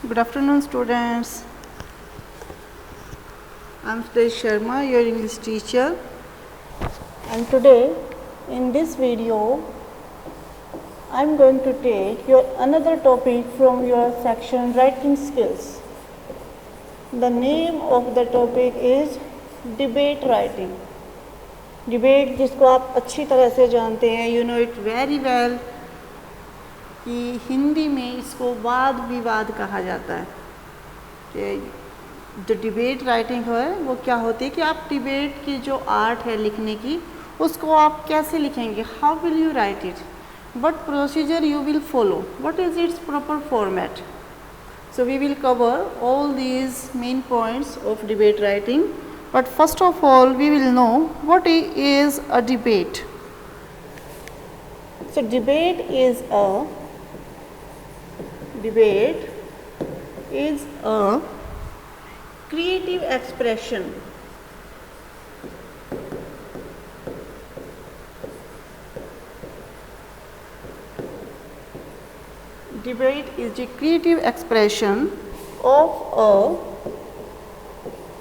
Good afternoon, students. I'm Sudesh Sharma, your English teacher. And today, in this video, I'm going to take your another topic from your section writing skills. The name of the topic is debate writing. Debate जिसको आप अच्छी तरह से जानते हैं, you know it very well, कि हिंदी में इसको वाद विवाद कहा जाता है। कि जो डिबेट राइटिंग है वो क्या होती है कि आप डिबेट की जो आर्ट है लिखने की उसको आप कैसे लिखेंगे, how will you right it, what procedure you will follow, what is it's proper format. So we will cover all these main points of debate writing. But first of all, we will know what is a debate. So debate is a creative expression Debate is the creative expression of a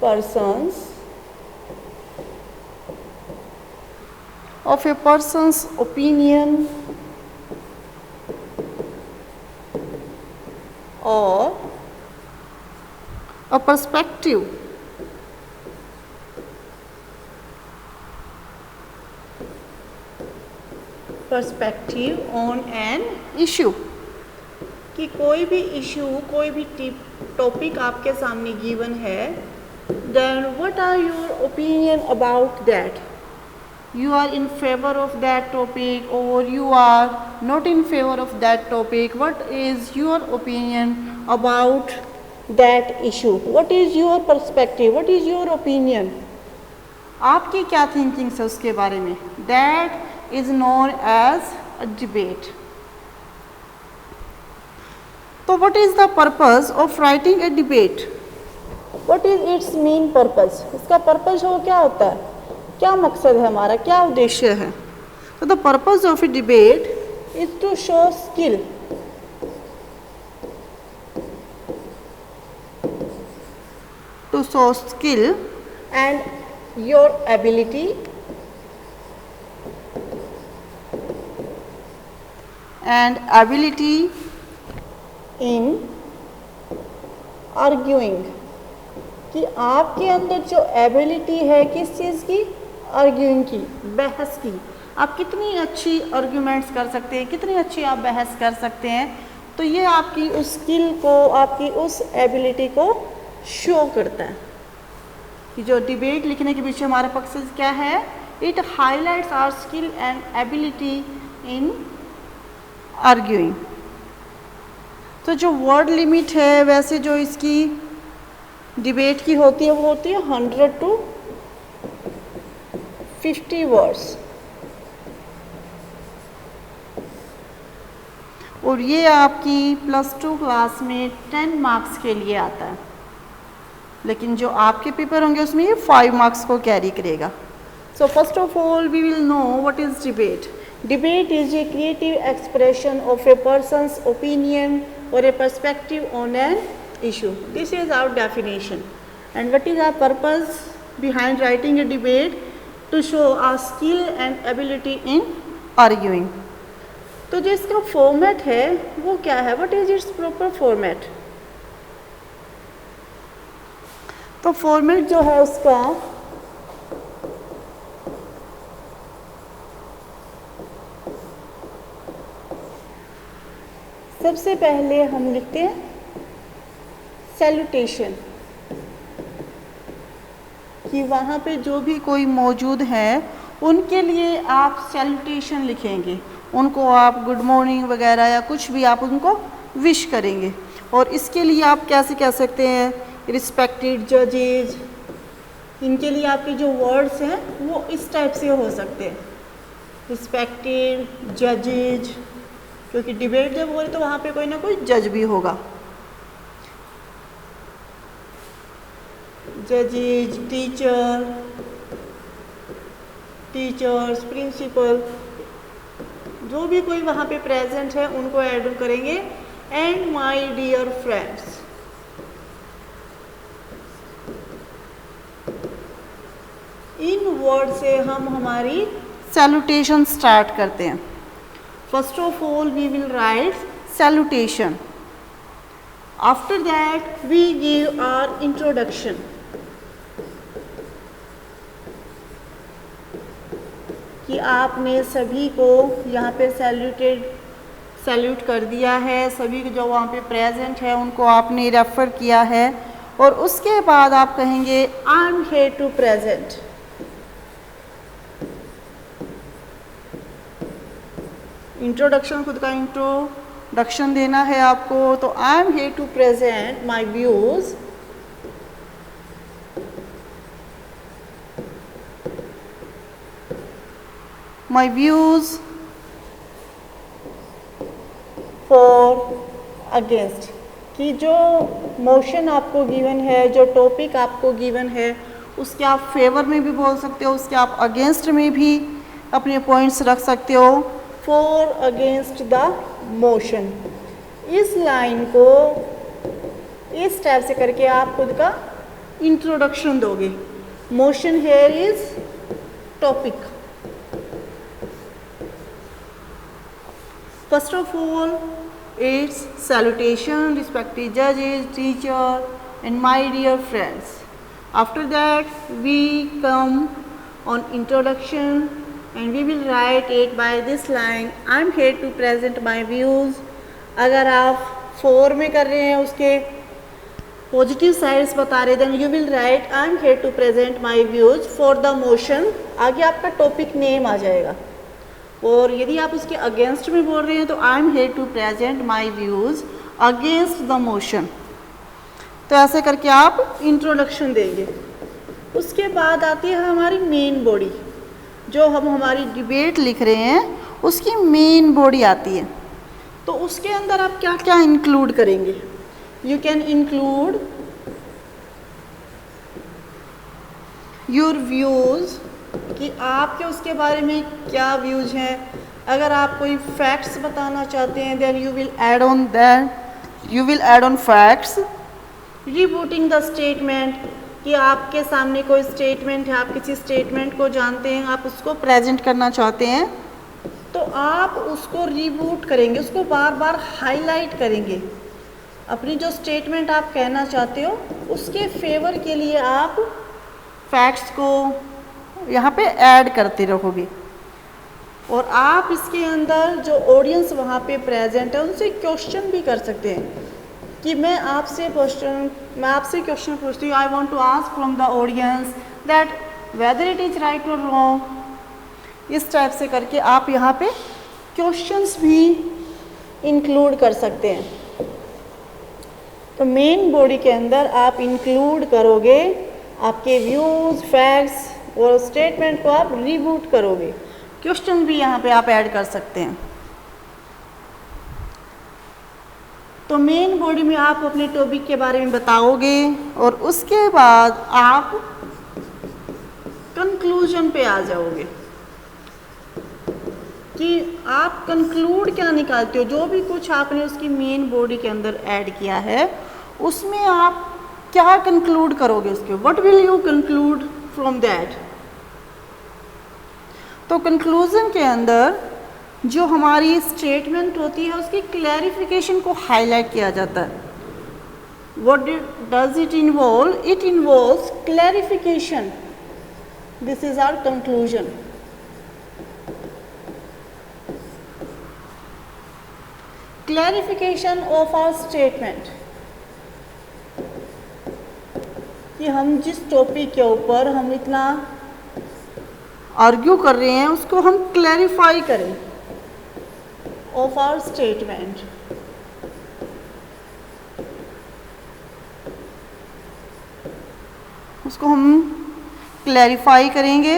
person's opinion or a perspective on an issue. कि कोई भी issue, कोई भी topic आपके सामने given है, then what are your opinion about that. You are in favour of that topic और you are not in favour of that topic. What is your opinion about that issue, what is your perspective, what is your opinion. आपकी क्या thinkings है उसके बारे में. That is known as a debate. तो what is the purpose of writing a debate? What is its main purpose? इसका purpose हो क्या होता है, क्या मकसद है हमारा, क्या उद्देश्य है. तो the purpose of a debate is to show skill. To show skill and your ability in arguing. कि आपके अंदर जो एबिलिटी है किस चीज़ की, आर्ग्यूइंग की, बहस की. आप कितनी अच्छी आर्ग्यूमेंट्स कर सकते हैं, कितनी अच्छी आप बहस कर सकते हैं. तो ये आपकी उस स्किल को, आपकी उस एबिलिटी को शो करता है. कि जो डिबेट लिखने के पीछे हमारा मकसद क्या है, it highlights our skill and ability in arguing. तो जो वर्ड लिमिट है वैसे जो इसकी डिबेट की होती है वो होती है 100 to 50 वर्ड्स. और ये आपकी +2 क्लास में 10 मार्क्स के लिए आता है. लेकिन जो आपके पेपर होंगे उसमें ये 5 मार्क्स को कैरी करेगा. So first of all we will know what is debate. Debate is a creative expression of a person's opinion or a perspective on an issue. This is our definition. And what is our purpose behind writing a debate? To show our skill and ability in arguing. तो जो इसका format है वो क्या है, what is its proper format? तो format जो है उसका सबसे पहले हम लिखते हैं सैल्यूटेशन. कि वहाँ पे जो भी कोई मौजूद है उनके लिए आप सैल्यूटेशन लिखेंगे. उनको आप गुड मॉर्निंग वगैरह या कुछ भी आप उनको विश करेंगे. और इसके लिए आप कैसे कह सकते हैं, रिस्पेक्टेड जजेज. इनके लिए आपके जो वर्ड्स हैं वो इस टाइप से हो सकते हैं, रिस्पेक्टेड जजेज. क्योंकि डिबेट जब हो रही तो वहाँ पे कोई ना कोई जज भी होगा. जजेज, टीचर्स, प्रिंसिपल, जो भी कोई वहाँ पे प्रेजेंट है उनको ऐड करेंगे. एंड माय डियर फ्रेंड्स, इन वर्ड से हम हमारी सैल्यूटेशन स्टार्ट करते हैं। First of all we will write salutation. After that we give our introduction. कि आपने सभी को यहाँ पे सैल्यूट कर दिया है, सभी जो वहाँ पे प्रेजेंट है उनको आपने रेफर किया है, और उसके बाद आप कहेंगे I am here to present. Introduction, खुद का इंट्रोडक्शन देना है आपको, तो I am here to present my views for against. कि जो मोशन आपको गिवन है, जो टॉपिक आपको गिवन है, उसके आप फेवर में भी बोल सकते हो, उसके आप अगेंस्ट में भी अपने पॉइंट्स रख सकते हो। फॉर अगेंस्ट द मोशन, इस लाइन को इस टाइप से करके आप खुद का इंट्रोडक्शन दोगे। Motion here is topic. First of all, it's salutation, respected judges, teacher, and my dear friends. After that, we come on introduction, and we will write it by this line. I'm here to present my views. अगर आप 4 में कर रहे हैं, उसके positive sides बता रहे, then you will write I'm here to present my views for the motion. आगे आपका टॉपिक नेम आ जाएगा। और यदि आप उसके अगेंस्ट में बोल रहे हैं तो I am here to present my views against the motion. तो ऐसे करके आप इंट्रोडक्शन देंगे। उसके बाद आती है हमारी मेन बॉडी, जो हम हमारी डिबेट लिख रहे हैं उसकी मेन बॉडी आती है। तो उसके अंदर आप क्या क्या इंक्लूड करेंगे? You can include your views, कि आपके उसके बारे में क्या व्यूज हैं। अगर आप कोई फैक्ट्स बताना चाहते हैं, then you will add on facts. Rebutting the statement, कि आपके सामने कोई स्टेटमेंट है, आप किसी स्टेटमेंट को जानते हैं, आप उसको प्रेजेंट करना चाहते हैं, तो आप उसको रिबूट करेंगे, उसको बार बार हाईलाइट करेंगे। अपनी जो स्टेटमेंट आप कहना चाहते हो उसके फेवर के लिए आप फैक्ट्स को यहाँ पे ऐड करते रहोगे। और आप इसके अंदर जो ऑडियंस वहाँ पे प्रेजेंट है उनसे क्वेश्चन भी कर सकते हैं, कि मैं आपसे क्वेश्चन पूछती हूँ, I want to ask from the audience that whether it is right और रॉन्ग। इस टाइप से करके आप यहाँ पे क्वेश्चंस भी इंक्लूड कर सकते हैं। तो मेन बॉडी के अंदर आप इंक्लूड करोगे आपके व्यूज़, फैक्ट्स और स्टेटमेंट को आप रिबूट करोगे। क्वेश्चन भी यहाँ पे आप ऐड कर सकते हैं। तो मेन बॉडी में आप अपने टॉपिक के बारे में बताओगे, और उसके बाद आप कंक्लूजन पे आ जाओगे कि आप कंक्लूड क्या निकालते हो। जो भी कुछ आपने उसकी मेन बॉडी के अंदर ऐड किया है उसमें आप क्या कंक्लूड करोगे उसके, what will you conclude from that. तो कंक्लूजन के अंदर जो हमारी स्टेटमेंट होती है उसकी क्लैरिफिकेशन को हाईलाइट किया जाता है। What does it involve? It involves clarification. This is our conclusion. Clarification of our statement, कि हम जिस टॉपिक के ऊपर हम इतना आर्ग्यू कर रहे हैं उसको हम क्लैरिफाई करें ऑफ आवर स्टेटमेंट। उसको हम क्लैरिफाई करेंगे,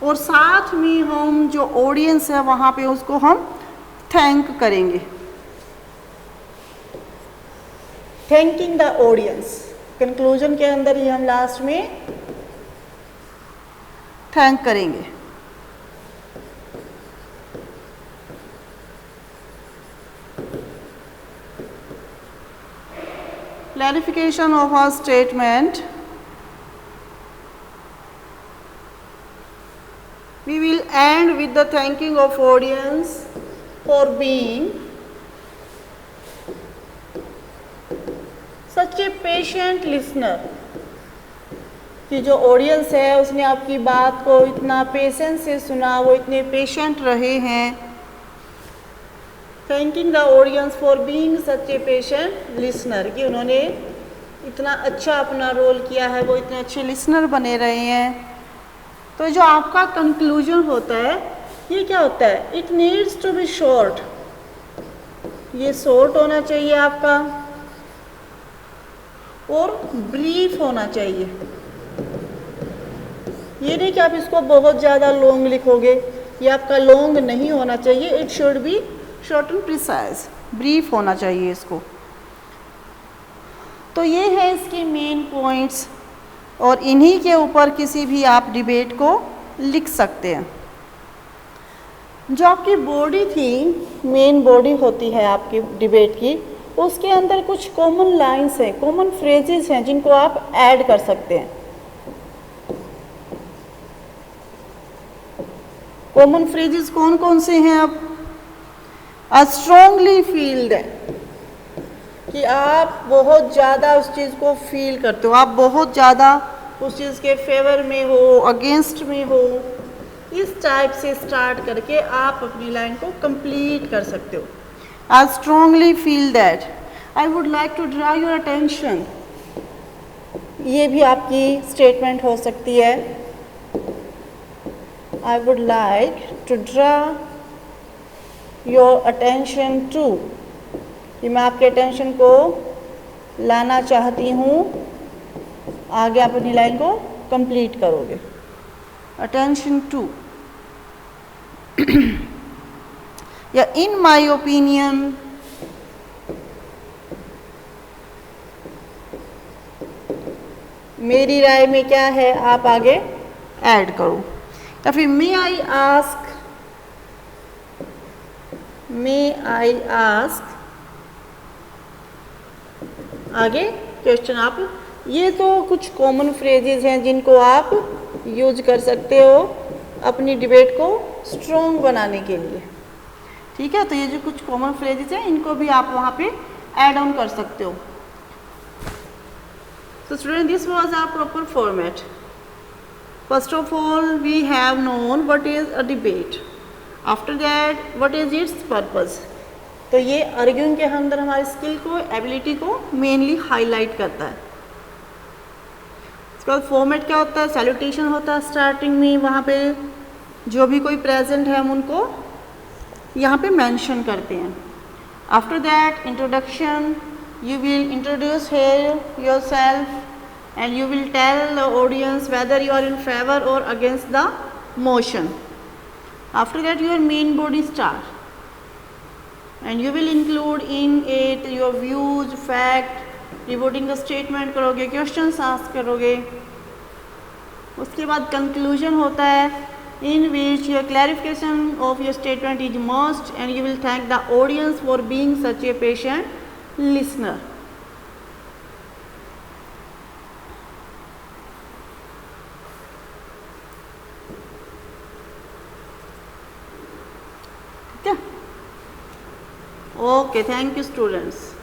और साथ में हम जो ऑडियंस है वहाँ पे उसको हम थैंक करेंगे। थैंकिंग द ऑडियंस, कंक्लूजन के अंदर ही हम लास्ट में थैंक करेंगे। Clarification of our statement end with the thanking of audience for being such a patient listener, कि जो ऑडियंस है उसने आपकी बात को इतना पेशेंस से सुना, वो इतने पेशेंट रहे हैं. Thanking the audience for being such a patient listener, कि उन्होंने इतना अच्छा अपना रोल किया है, वो इतने अच्छे लिसनर बने रहे हैं. तो जो आपका कंक्लूजन होता है ये क्या होता है? It needs to be short, ये शॉर्ट होना चाहिए आपका और ब्रीफ होना चाहिए. ये नहीं कि आप इसको बहुत ज़्यादा लॉन्ग लिखोगे, ये आपका लॉन्ग नहीं होना चाहिए. It should be short and precise, brief होना चाहिए इसको. तो ये है इसके मेन पॉइंट्स और इन्हीं के ऊपर किसी भी आप डिबेट को लिख सकते हैं. जो आपकी बॉडी थी, मेन बॉडी होती है आपकी डिबेट की, उसके अंदर कुछ कॉमन लाइंस हैं, कॉमन फ्रेजेस हैं जिनको आप ऐड कर सकते हैं. कॉमन फ्रेजेस कौन कौन से हैं? अब आई स्ट्रांगली फील दैट, कि आप बहुत ज़्यादा उस चीज़ को फील करते हो, आप बहुत ज़्यादा उस चीज़ के फेवर में हो, अगेंस्ट में हो. इस टाइप से स्टार्ट करके आप अपनी लाइन को कंप्लीट कर सकते हो. I strongly feel that I would like to draw your attention, ये भी आपकी स्टेटमेंट हो सकती है. I would like to draw your attention to, कि मैं आपके अटेंशन को लाना चाहती हूँ. आगे आप अपनी लाइन को कंप्लीट करोगे. अटेंशन टू या इन माई ओपिनियन, मेरी राय में क्या है, आप आगे ऐड करो. या फिर मे आई आस्क, आगे क्वेश्चन. आप ये तो कुछ कॉमन फ्रेजेस हैं जिनको आप यूज कर सकते हो अपनी डिबेट को स्ट्रॉन्ग बनाने के लिए. ठीक है, तो ये जो कुछ कॉमन फ्रेजेस हैं इनको भी आप वहाँ पे ऐड ऑन कर सकते हो. So student, this was our proper format. First of all, we have known what is a debate. After that, what is its purpose. तो ये आर्ग्यूइंग के अंदर हमारी स्किल को, एबिलिटी को मेनली हाईलाइट करता है. इसके बाद फॉर्मेट क्या होता है? सैल्यूटेशन होता है स्टार्टिंग में, वहाँ पे जो भी कोई प्रेजेंट है हम उनको यहाँ पे मेंशन करते हैं. After that introduction, you will introduce here yourself and you will tell the audience whether you are in favor or against the motion. After that your main body start and you will include in it your views, fact, rebutting the statement करोगे, questions ask करोगे. उसके बाद conclusion होता है in which your clarification of your statement is must and you will thank the audience for being such a patient listener. Okay, thank you students.